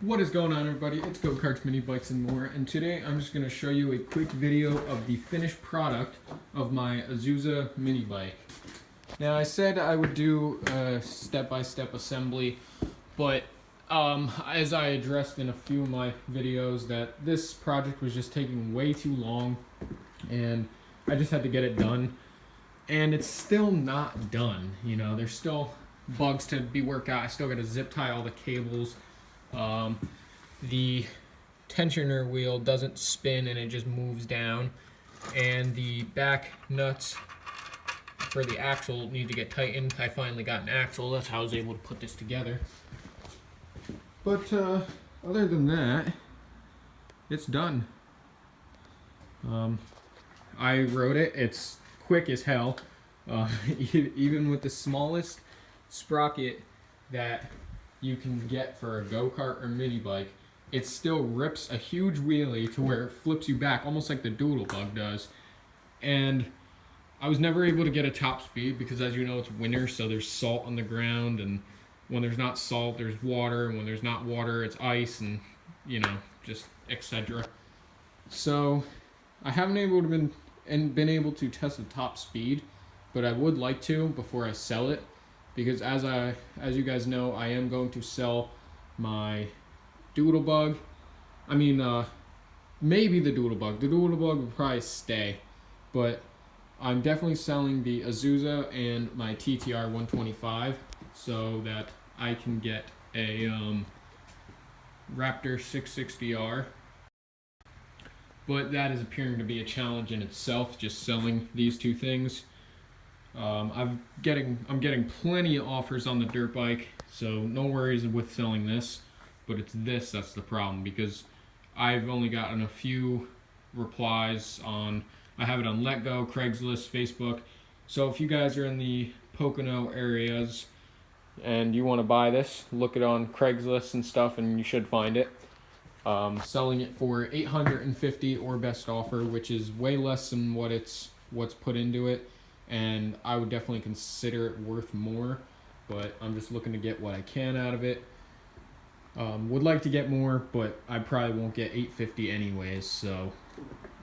What is going on, everybody? It's Go-Karts, Mini Bikes, and more, and today I'm just going to show you a quick video of the finished product of my Azusa mini bike. Now, I said I would do a step-by-step assembly, but as I addressed in a few of my videos, that this project was just taking way too long, and I just had to get it done. And it's still not done, you know, there's still bugs to be worked out. I still got to zip tie all the cables. The tensioner wheel doesn't spin and it just moves down, and the back nuts for the axle need to get tightened. I finally got an axle, that's how I was able to put this together. But other than that, it's done. I wrote it, it's quick as hell. Even with the smallest sprocket that you can get for a go-kart or mini bike, it still rips a huge wheelie to where it flips you back almost like the Doodle Bug does. And I was never able to get a top speed because, as you know, it's winter, so there's salt on the ground, and when there's not salt there's water, and when there's not water it's ice, and you know, just etc. So I haven't been able to test the top speed, but I would like to before I sell it. Because as you guys know, I am going to sell my Doodle Bug. I mean, maybe the Doodle Bug. The Doodle Bug will probably stay, but I'm definitely selling the Azusa and my TTR 125 so that I can get a Raptor 660R. But that is appearing to be a challenge in itself, just selling these two things. I'm getting plenty of offers on the dirt bike, so no worries with selling this, but it's this that's the problem, because I've only gotten a few replies on, I have it on LetGo, Craigslist, Facebook. So if you guys are in the Pocono areas and you want to buy this, look it on Craigslist and stuff and you should find it. Selling it for $850 or best offer, which is way less than what's put into it. And I would definitely consider it worth more, but I'm just looking to get what I can out of it. Would like to get more, but I probably won't get $850 anyways, so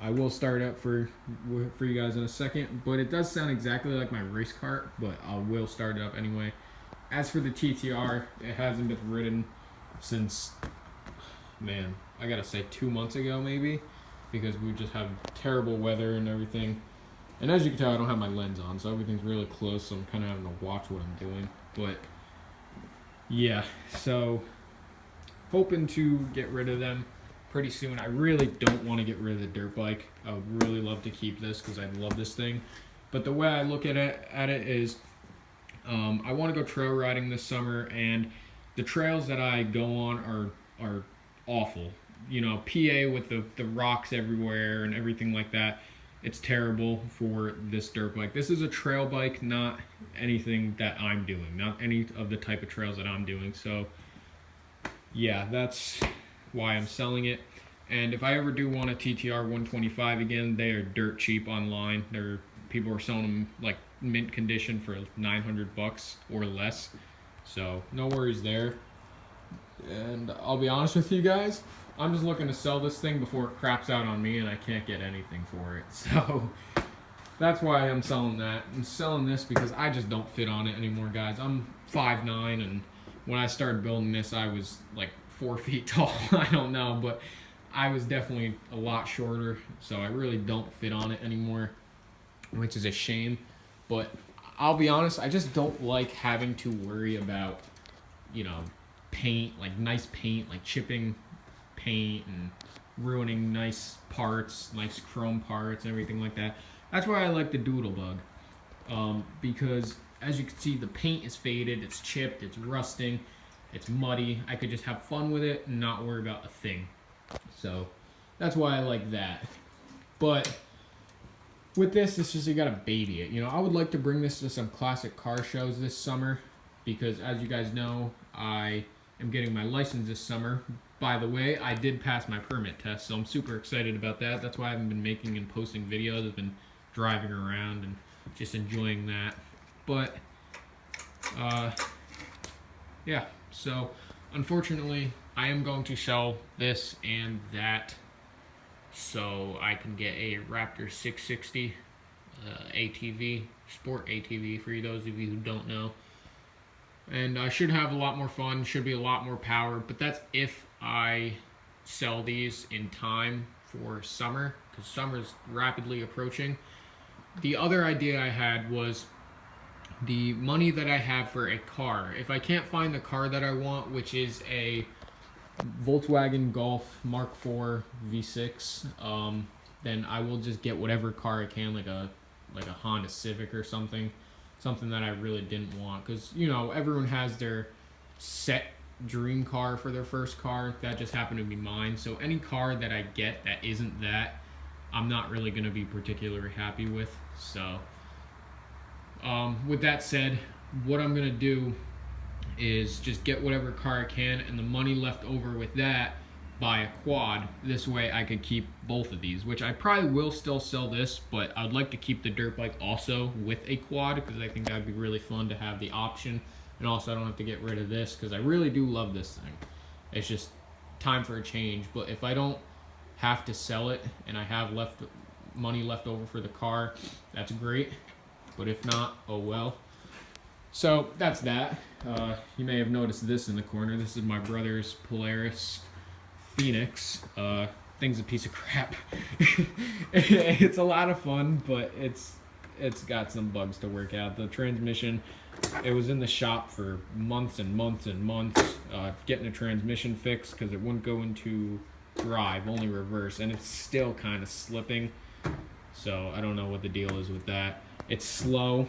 I will start up for you guys in a second. But it does sound exactly like my race cart, but I will start it up anyway. As for the TTR, it hasn't been ridden since, man, I gotta say 2 months ago maybe, because we just have terrible weather and everything. And as you can tell, I don't have my lens on, so everything's really close, so I'm kind of having to watch what I'm doing. But yeah, so hoping to get rid of them pretty soon. I really don't want to get rid of the dirt bike. I would really love to keep this because I love this thing. But the way I look at it is I want to go trail riding this summer, and the trails that I go on are awful. You know, PA with the rocks everywhere and everything like that. It's terrible for this dirt bike. This is a trail bike, not anything that I'm doing, not any of the type of trails that I'm doing. So yeah, that's why I'm selling it. And if I ever do want a TTR 125 again, they are dirt cheap online. People are selling them like mint condition for $900 or less. So no worries there. And I'll be honest with you guys, I'm just looking to sell this thing before it craps out on me and I can't get anything for it. So that's why I'm selling that. I'm selling this because I just don't fit on it anymore, guys. I'm 5'9", and when I started building this, I was like 4 feet tall. I don't know, but I was definitely a lot shorter, so I really don't fit on it anymore, which is a shame. But I'll be honest, I just don't like having to worry about, you know, paint, like nice paint, like chipping paint and ruining nice parts, nice chrome parts, everything like that. That's why I like the Doodle Bug, because as you can see, the paint is faded, it's chipped, it's rusting, it's muddy. I could just have fun with it and not worry about a thing. So that's why I like that. But with this, it's just you gotta baby it. You know, I would like to bring this to some classic car shows this summer, because as you guys know, I am getting my license this summer. By the way, I did pass my permit test, so I'm super excited about that. That's why I haven't been making and posting videos. I've been driving around and just enjoying that. But yeah, so unfortunately I am going to sell this and that so I can get a Raptor 660 ATV, sport ATV for those of you who don't know. And I should have a lot more fun, should be a lot more power, but that's if I sell these in time for summer, because summer's rapidly approaching. The other idea I had was the money that I have for a car. If I can't find the car that I want, which is a Volkswagen Golf Mark IV V6, then I will just get whatever car I can, like a Honda Civic or something that I really didn't want, because you know everyone has their set dream car for their first car. That just happened to be mine. So any car that I get that isn't that, I'm not really going to be particularly happy with. So with that said, what I'm going to do is just get whatever car I can, and the money left over with that, buy a quad. This way I could keep both of these, which I probably will still sell this, but I'd like to keep the dirt bike also with a quad, because I think that'd be really fun to have the option. And also I don't have to get rid of this, because I really do love this thing. It's just time for a change. But if I don't have to sell it and I have money left over for the car, that's great. But if not, oh well. So that's that. You may have noticed this in the corner. This is my brother's Polaris Phoenix. Thing's a piece of crap. It's a lot of fun, but it's got some bugs to work out. The transmission, it was in the shop for months and months and months, getting a transmission fixed because it wouldn't go into drive, only reverse, and it's still kind of slipping. So I don't know what the deal is with that. It's slow.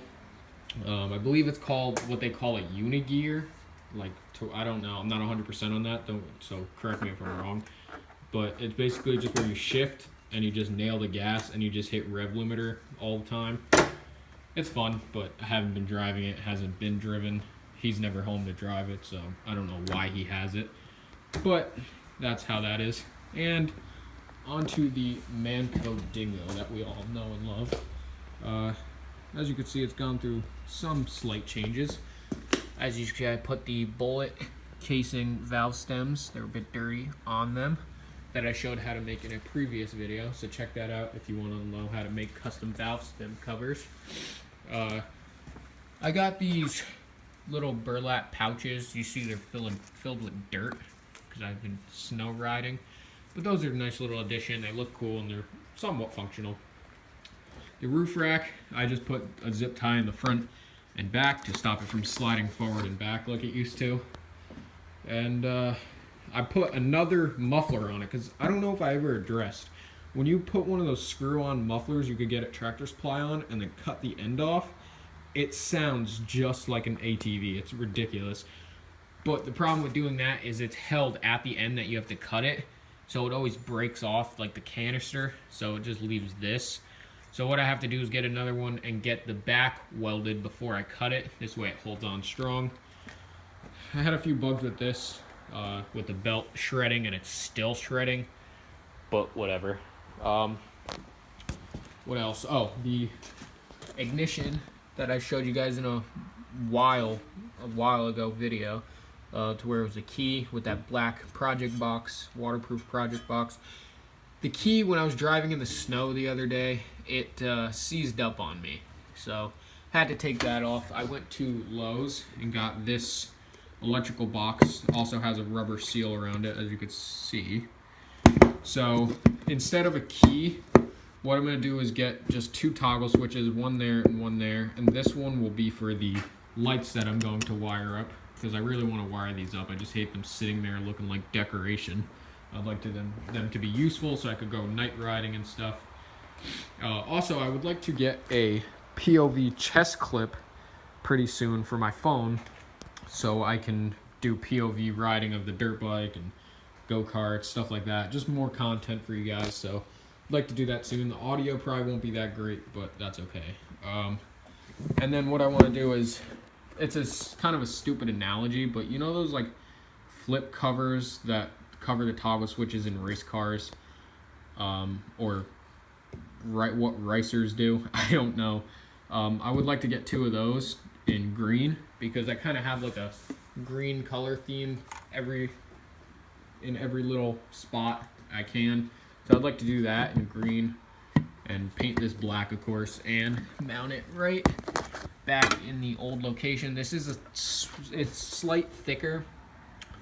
I believe it's called what they call a unigear. I don't know. I'm not 100% on that. So correct me if I'm wrong. But it's basically just where you shift and you just nail the gas and you just hit rev limiter all the time. It's fun, but I haven't been driving it. It hasn't been driven. He's never home to drive it, so I don't know why he has it. But that's how that is. And onto the Manco Dingo that we all know and love. As you can see, it's gone through some slight changes. As you can see, I put the bullet casing valve stems, they're a bit dirty, on them, that I showed how to make in a previous video. So check that out if you want to know how to make custom valve stem covers. I got these little burlap pouches. You see they're filled with dirt because I've been snow riding. But those are a nice little addition. They look cool and they're somewhat functional. The roof rack, I just put a zip tie in the front and back to stop it from sliding forward and back like it used to. And I put another muffler on it because I don't know if I ever addressed. When you put one of those screw-on mufflers you could get at Tractor Supply on and then cut the end off, it sounds just like an ATV. It's ridiculous. But the problem with doing that is it's held at the end that you have to cut it. So it always breaks off like the canister. So it just leaves this. So what I have to do is get another one and get the back welded before I cut it. This way it holds on strong. I had a few bugs with this, with the belt shredding, and it's still shredding. But whatever. What else? Oh, the ignition that I showed you guys in a while ago video, to where it was a key with that black project box, waterproof project box. The key, when I was driving in the snow the other day, it seized up on me, so had to take that off. I went to Lowe's and got this electrical box. Also has a rubber seal around it, as you could see. So instead of a key, what I'm going to do is get just two toggle switches, one there and one there, and this one will be for the lights that I'm going to wire up, because I really want to wire these up. I just hate them sitting there looking like decoration. I'd like them to be useful so I could go night riding and stuff. Also, I would like to get a POV chest clip pretty soon for my phone so I can do POV riding of the dirt bike and go-karts, stuff like that. Just more content for you guys, so I'd like to do that soon. The audio probably won't be that great, but that's okay. And then what I want to do is, it's kind of a stupid analogy, but you know those like flip covers that cover the toggle switches in race cars, or what racers do? I don't know. I would like to get two of those in green, because I kind of have like a green color theme in every little spot I can. So I'd like to do that in green and paint this black, of course, and mount it right back in the old location. This is it's slight thicker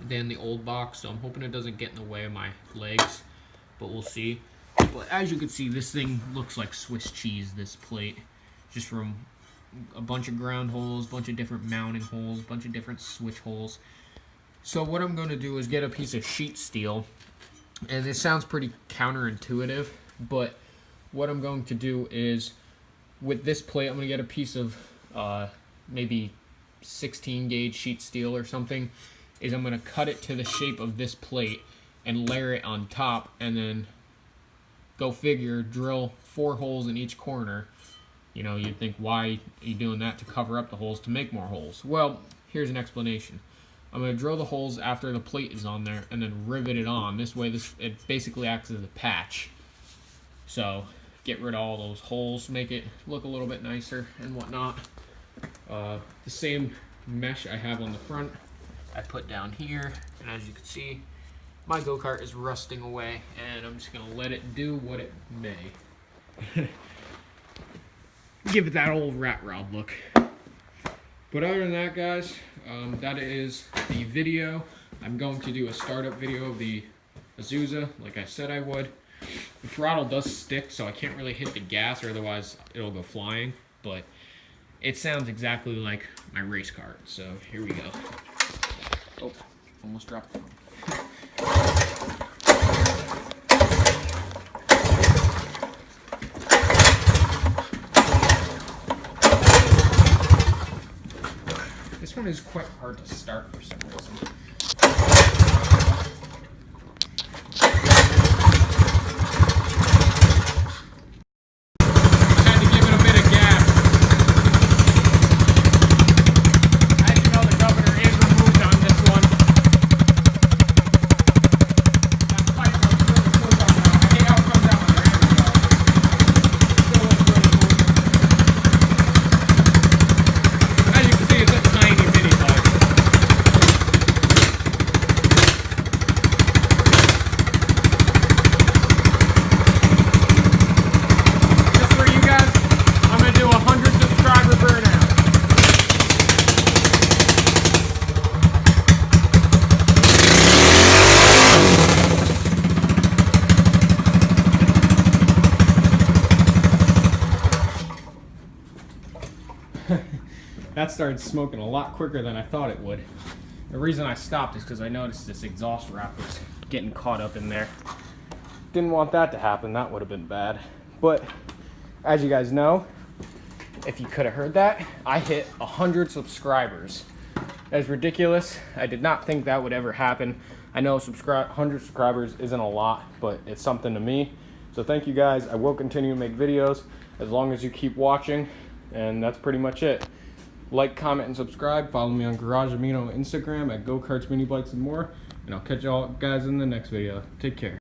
than the old box, so I'm hoping it doesn't get in the way of my legs, but we'll see. But as you can see, this thing looks like Swiss cheese, this plate, just from a bunch of ground holes, a bunch of different mounting holes, a bunch of different switch holes. So what I'm going to do is get a piece of sheet steel, and this sounds pretty counterintuitive, but what I'm going to do is, with this plate, I'm going to get a piece of maybe 16 gauge sheet steel or something, is I'm going to cut it to the shape of this plate and layer it on top, and then go figure, drill 4 holes in each corner. You know, you'd think, why are you doing that? To cover up the holes, to make more holes. Well, here's an explanation. I'm going to drill the holes after the plate is on there and then rivet it on. This way, it basically acts as a patch. So, get rid of all those holes, make it look a little bit nicer and whatnot. The same mesh I have on the front, I put down here, and as you can see, my go-kart is rusting away, and I'm just going to let it do what it may. Give it that old rat rod look. But other than that, guys, that is the video. I'm going to do a startup video of the Azusa, like I said I would. The throttle does stick, so I can't really hit the gas, or otherwise it'll go flying. But it sounds exactly like my race car. So here we go. Oh, almost dropped the phone. This one is quite hard to start for some reason. Had to give it a bit of gas. As you know, the governor is removed on this one. That pipe looks really cool on now. I hate how it comes out with the ramp though. Still looks really cool. As you can see, it's a tiny mini bike. Just for you guys, I'm going to do a 100 subscriber burnout. That started smoking a lot quicker than I thought it would. The reason I stopped is because I noticed this exhaust wrap was getting caught up in there. Didn't want that to happen. That would have been bad. But as you guys know, if you could have heard that, I hit 100 subscribers. That is ridiculous. I did not think that would ever happen. I know 100 subscribers isn't a lot, but it's something to me. So thank you guys. I will continue to make videos as long as you keep watching. And that's pretty much it. Like, comment, and subscribe. Follow me on Garage Amino on Instagram at Go Karts, Mini Bikes, and more. And I'll catch y'all guys in the next video. Take care.